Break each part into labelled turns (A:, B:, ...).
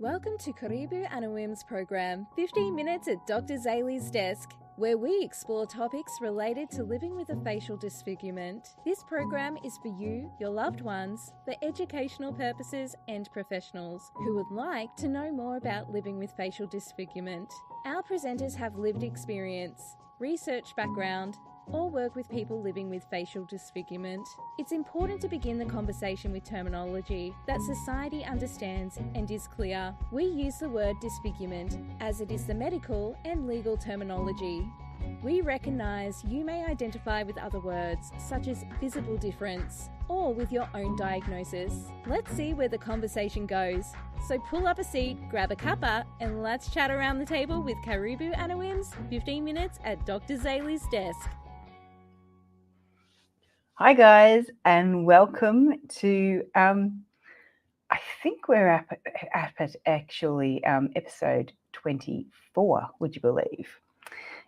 A: Welcome to Karibu Anawim's program, 15 Minutes at Dr. Zali's Desk, where we explore topics related to living with a facial disfigurement. This program is for you, your loved ones, for educational purposes and professionals who would like to know more about living with facial disfigurement. Our presenters have lived experience, research background, or work with people living with facial disfigurement. It's important to begin the conversation with terminology that society understands and is clear. We use the word disfigurement as it is the medical and legal terminology. We recognise you may identify with other words such as visible difference or with your own diagnosis. Let's see where the conversation goes. So pull up a seat, grab a cuppa, and let's chat around the table with Karibu Anawim's 15 Minutes at Dr. Zali's Desk.
B: Hi guys, and welcome to I think we're at actually episode 24, would you believe?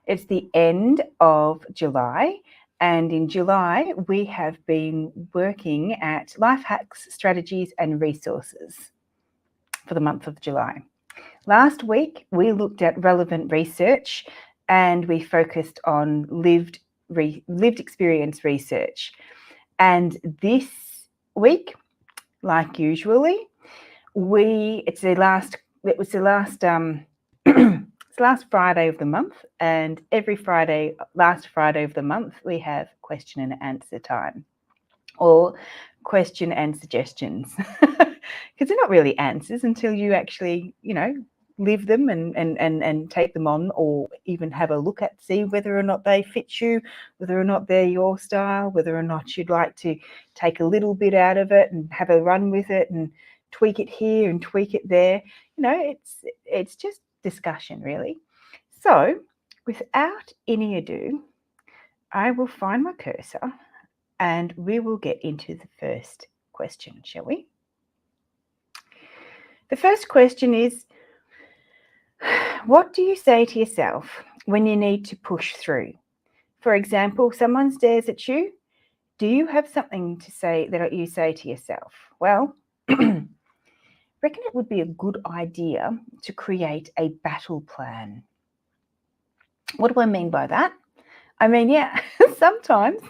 B: It's the end of July, and in July we have been working at life hacks, strategies and resources for the month of July. Last week we looked at relevant research and we focused on lived experience research. And this week, like usually, it's the last Friday of the month, and every last Friday of the month, we have question and answer time, or question and suggestions, because they're not really answers until you actually, live them and take them on, or even have a look at, see whether or not they fit you, whether or not they're your style, whether or not you'd like to take a little bit out of it and have a run with it and tweak it here and tweak it there. It's just discussion, really. So without any ado, I will find my cursor and we will get into the first question, shall we? The first question is, what do you say to yourself when you need to push through? For example, someone stares at you. Do you have something to say that you say to yourself? Well, reckon it would be a good idea to create a battle plan. What do I mean by that? I mean, sometimes,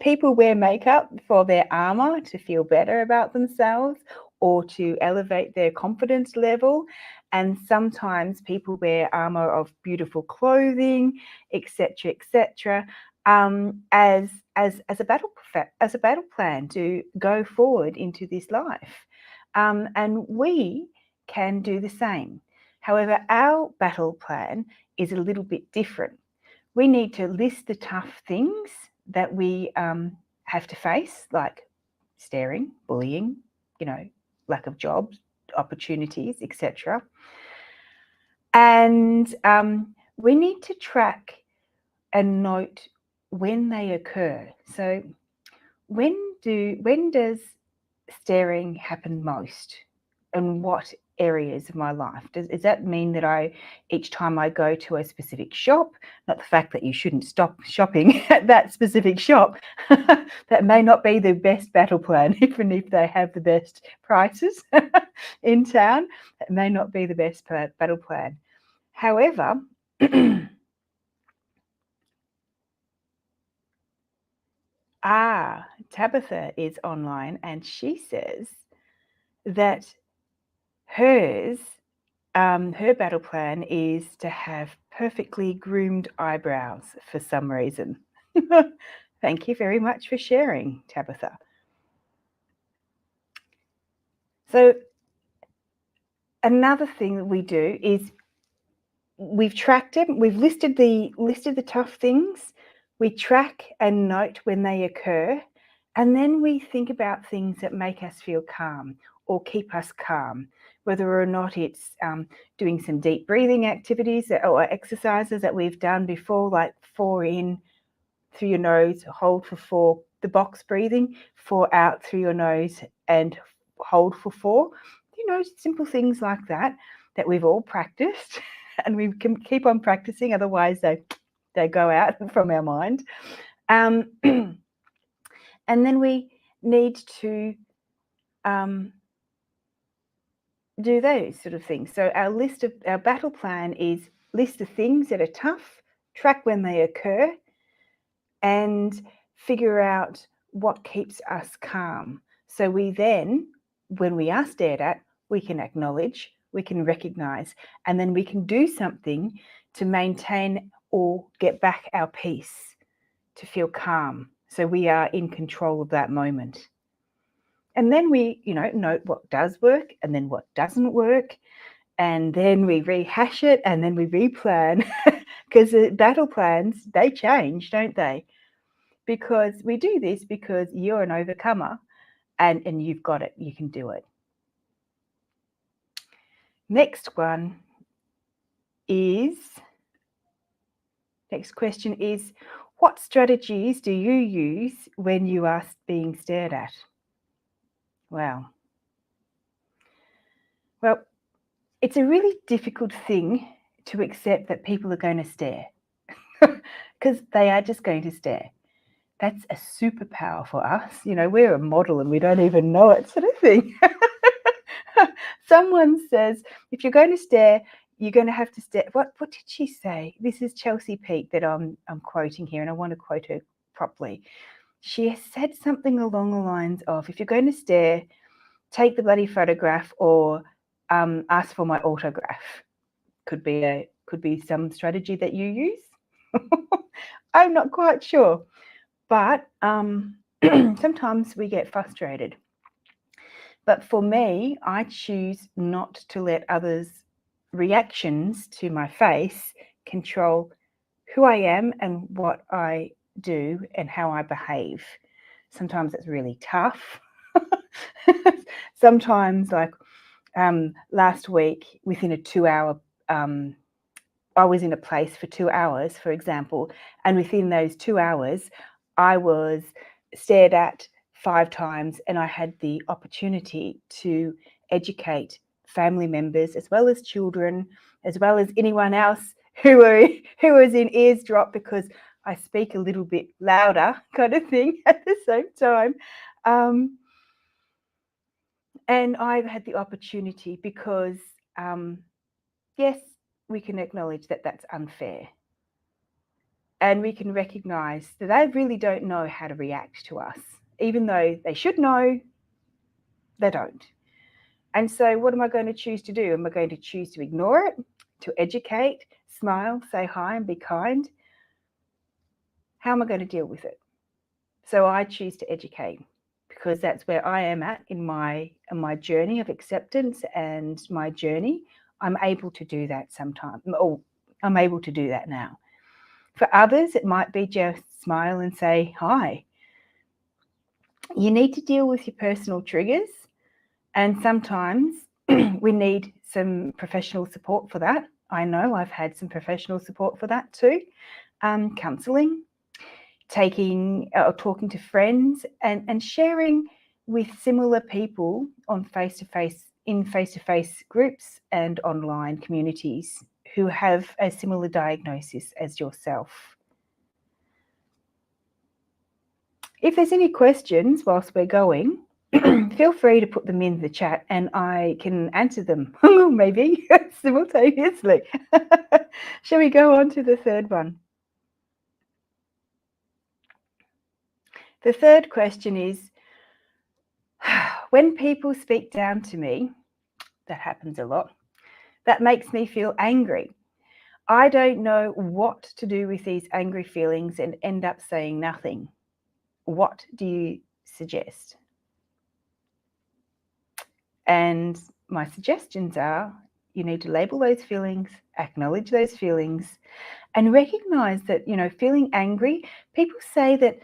B: people wear makeup for their armor to feel better about themselves or to elevate their confidence level. And sometimes people wear armor of beautiful clothing, etc., as a battle plan to go forward into this life. And we can do the same. However, our battle plan is a little bit different. We need to list the tough things that we have to face, like staring, bullying, lack of jobs, opportunities, etc. And we need to track and note when they occur. So when does staring happen most, and what areas of my life? Does that mean that each time I go to a specific shop, not the fact that you shouldn't stop shopping at that specific shop, that may not be the best battle plan, even if they have the best prices in town, that may not be the best battle plan. However, Tabitha is online and she says that her battle plan is to have perfectly groomed eyebrows for some reason. Thank you very much for sharing, Tabitha. So another thing that we do is we've tracked it. We've listed the tough things. We track and note when they occur, and then we think about things that make us feel calm or keep us calm, whether or not it's doing some deep breathing activities or exercises that we've done before, like 4 in through your nose, hold for 4, the box breathing, 4 out through your nose and hold for 4. Simple things like that we've all practiced and we can keep on practicing, otherwise they go out from our mind. And then we need to do those sort of things. So our battle plan is list of things that are tough, track when they occur, and figure out what keeps us calm. So we then, when we are stared at, we can acknowledge, we can recognize, and then we can do something to maintain or get back our peace, to feel calm. So we are in control of that moment. And then we, note what does work and then what doesn't work. And then we rehash it and then we replan, because the battle plans, they change, don't they? Because we do this because you're an overcomer and you've got it, you can do it. Next question is, what strategies do you use when you are being stared at? Wow. Well, it's a really difficult thing to accept that people are going to stare, because they are just going to stare. That's a superpower for us. We're a model and we don't even know it, sort of thing. Someone says, if you're going to stare, you're going to have to stare. What did she say? This is Chelsea Peake that I'm quoting here, and I want to quote her properly. She said something along the lines of, if you're going to stare, take the bloody photograph, or ask for my autograph. Could be some strategy that you use. I'm not quite sure. But sometimes we get frustrated. But for me, I choose not to let others' reactions to my face control who I am and what I do and how I behave. Sometimes it's really tough. Sometimes, like last week, within a 2-hour, I was in a place for 2 hours, for example, and within those 2 hours, I was stared at 5 times, and I had the opportunity to educate family members as well as children, as well as anyone else who was in eavesdrop, because I speak a little bit louder, kind of thing, at the same time. And I've had the opportunity because, yes, we can acknowledge that that's unfair. And we can recognize that they really don't know how to react to us. Even though they should know, they don't. And so what am I going to choose to do? Am I going to choose to ignore it, to educate, smile, say hi, and be kind? How am I going to deal with it? So I choose to educate, because that's where I am at in my journey of acceptance and my journey. I'm able to do that sometimes, or I'm able to do that now. For others, it might be just smile and say hi. You need to deal with your personal triggers, and sometimes we need some professional support for that. I know I've had some professional support for that too. Counselling, talking to friends, and sharing with similar people in face-to-face groups and online communities who have a similar diagnosis as yourself. If there's any questions whilst we're going, feel free to put them in the chat and I can answer them, maybe simultaneously. Shall we go on to the third one? The third question is, when people speak down to me, that happens a lot, that makes me feel angry. I don't know what to do with these angry feelings and end up saying nothing. What do you suggest? And my suggestions are, you need to label those feelings, acknowledge those feelings, and recognize that, feeling angry, people say that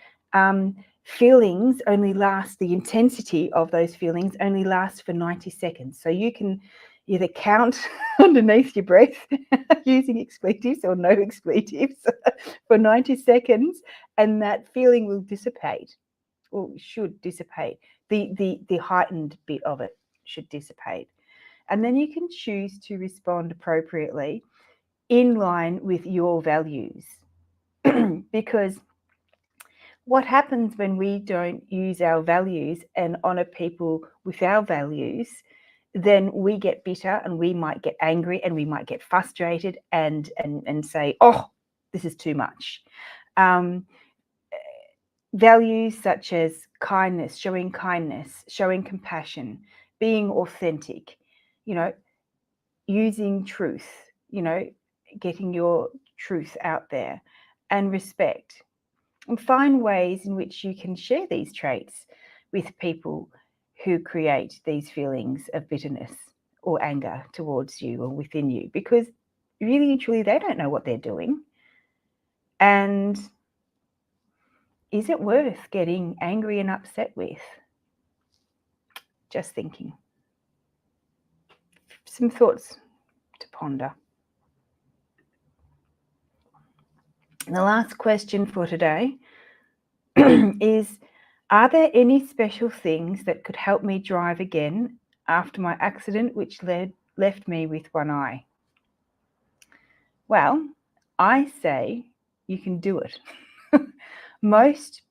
B: feelings only last, the intensity of those feelings only lasts for 90 seconds. So you can either count underneath your breath using expletives or no expletives for 90 seconds, and that feeling will dissipate, or should dissipate. The heightened bit of it should dissipate. And then you can choose to respond appropriately in line with your values. Because what happens when we don't use our values and honour people with our values, then we get bitter and we might get angry and we might get frustrated and say, oh, this is too much. Values such as kindness, showing compassion, being authentic, using truth, getting your truth out there, and respect. And find ways in which you can share these traits with people who create these feelings of bitterness or anger towards you or within you, because really and truly they don't know what they're doing. And is it worth getting angry and upset with? Just thinking. Some thoughts to ponder. And the last question for today is, are there any special things that could help me drive again after my accident, which left me with one eye? Well, I say you can do it. Most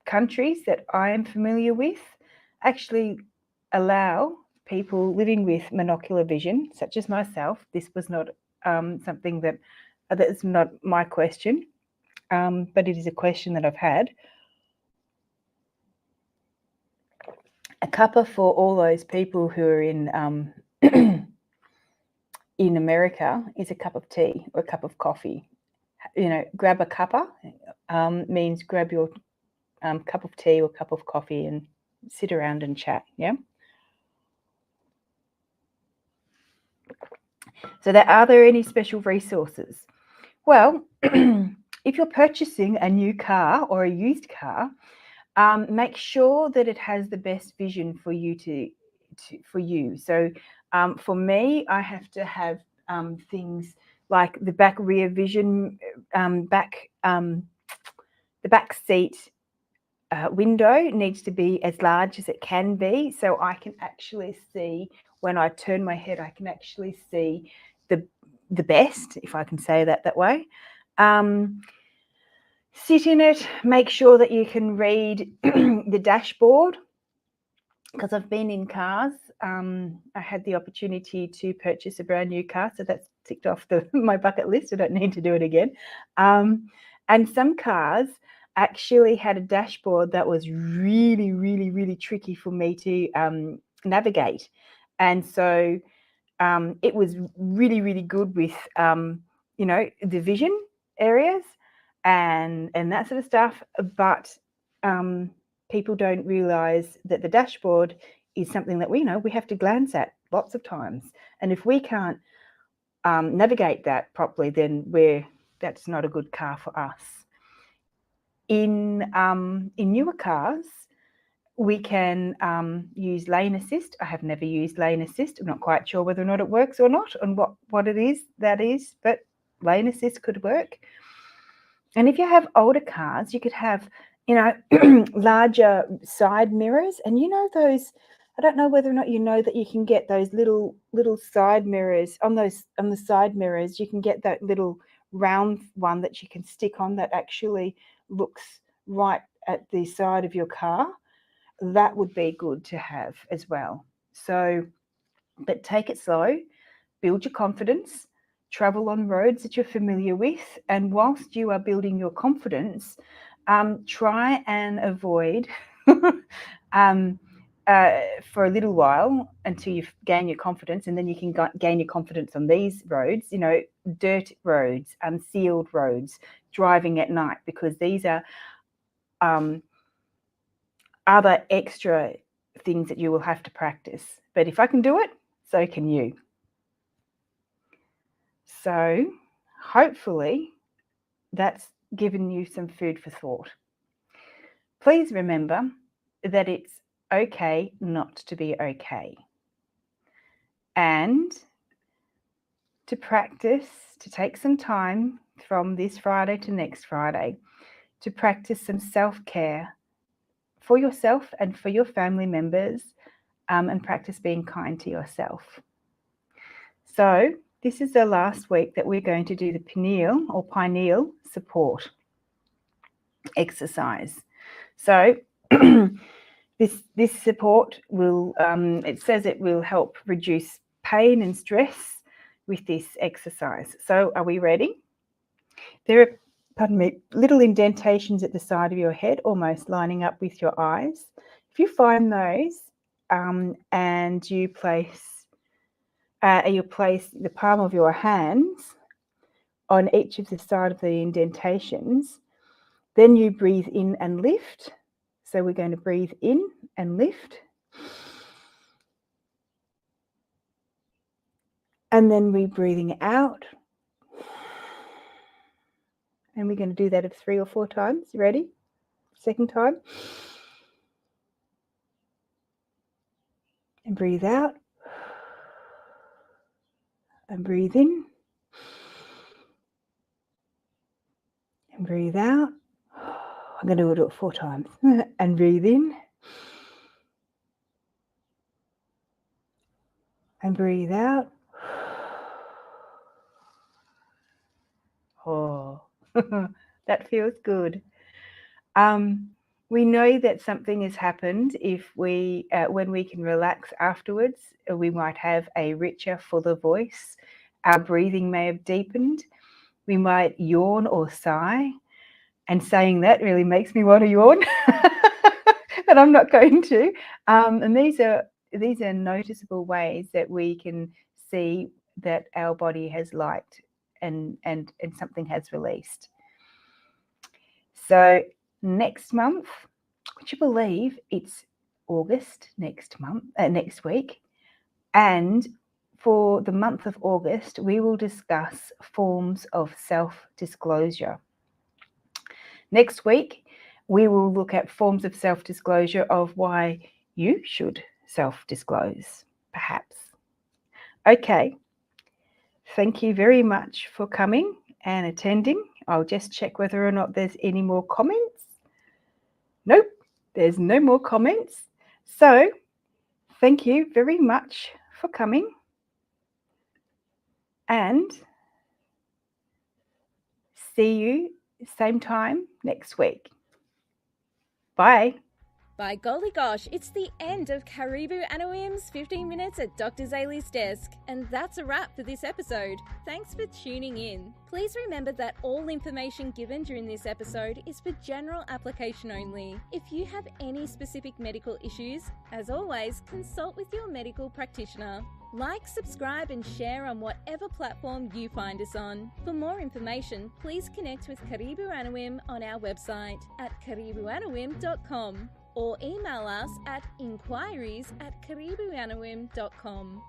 B: countries that I am familiar with actually allow people living with monocular vision, such as myself. This was not something that's not my question, but it is a question that I've had. A cuppa for all those people who are in in America is a cup of tea or a cup of coffee. Grab a cuppa means grab your cup of tea or cup of coffee and sit around and chat. Yeah. So are there any special resources? Well, if you're purchasing a new car or a used car, make sure that it has the best vision for you for you. So for me, I have to have things like the back rear vision, the back seat window needs to be as large as it can be, so I can actually see, when I turn my head, I can actually see the best, if I can say that way. Sit in it, make sure that you can read the dashboard, because I've been in cars. I had the opportunity to purchase a brand new car, so that's ticked off my bucket list. I don't need to do it again. And some cars actually had a dashboard that was really, really, really tricky for me to navigate. And so it was really, really good with, the vision areas and that sort of stuff. But people don't realise that the dashboard is something that we have to glance at lots of times. And if we can't navigate that properly, then that's not a good car for us. In newer cars, we can use lane assist. I have never used lane assist. I'm not quite sure whether or not it works or not, and what it is that is, but lane assist could work. And if you have older cars, you could have, larger side mirrors. And those, I don't know whether or not that you can get those little side mirrors. On the side mirrors, you can get that little round one that you can stick on that actually looks right at the side of your car. That would be good to have as well. So, but take it slow, build your confidence, travel on roads that you're familiar with, and whilst you are building your confidence, try and avoid for a little while until you gain your confidence, and then you can gain your confidence on these roads, dirt roads, unsealed roads, driving at night, because these are other extra things that you will have to practice. But if I can do it, so can you. So hopefully that's given you some food for thought. Please remember that it's okay not to be okay. And to practice, to take some time from this Friday to next Friday, to practice some self-care for yourself and for your family members, and practice being kind to yourself. So this is the last week that we're going to do the pineal support exercise. So This support will, it says it will help reduce pain and stress with this exercise. So are we ready? There are, pardon me, little indentations at the side of your head, almost lining up with your eyes. If you find those and you place the palm of your hands on each of the side of the indentations, then you breathe in and lift. So we're going to breathe in and lift. And then we're breathing out. And we're going to do that 3 or 4 times. You ready? Second time. And breathe out. And breathe in. And breathe out. I'm going to do it 4 times. And breathe in. And breathe out. Oh, that feels good. We know that something has happened if we, when we can relax afterwards, we might have a richer, fuller voice. Our breathing may have deepened. We might yawn or sigh. And saying that really makes me want to yawn, but I'm not going to. And these are noticeable ways that we can see that our body has liked and something has released. So next month, would you believe it's August next week? And for the month of August, we will discuss forms of self-disclosure. Next week, we will look at forms of self-disclosure of why you should self-disclose, perhaps. Okay, thank you very much for coming and attending. I'll just check whether or not there's any more comments. Nope, there's no more comments. So thank you very much for coming, and see you same time next week. Bye.
A: By golly gosh, it's the end of Karibu Anawim's 15 Minutes at Dr. Zali's Desk, and that's a wrap for this episode. Thanks for tuning in. Please remember that all information given during this episode is for general application only. If you have any specific medical issues, as always, consult with your medical practitioner. Like, subscribe and share on whatever platform you find us on. For more information, please connect with Karibu Anawim on our website at karibuanawim.com or email us at inquiries@karibuanawim.com.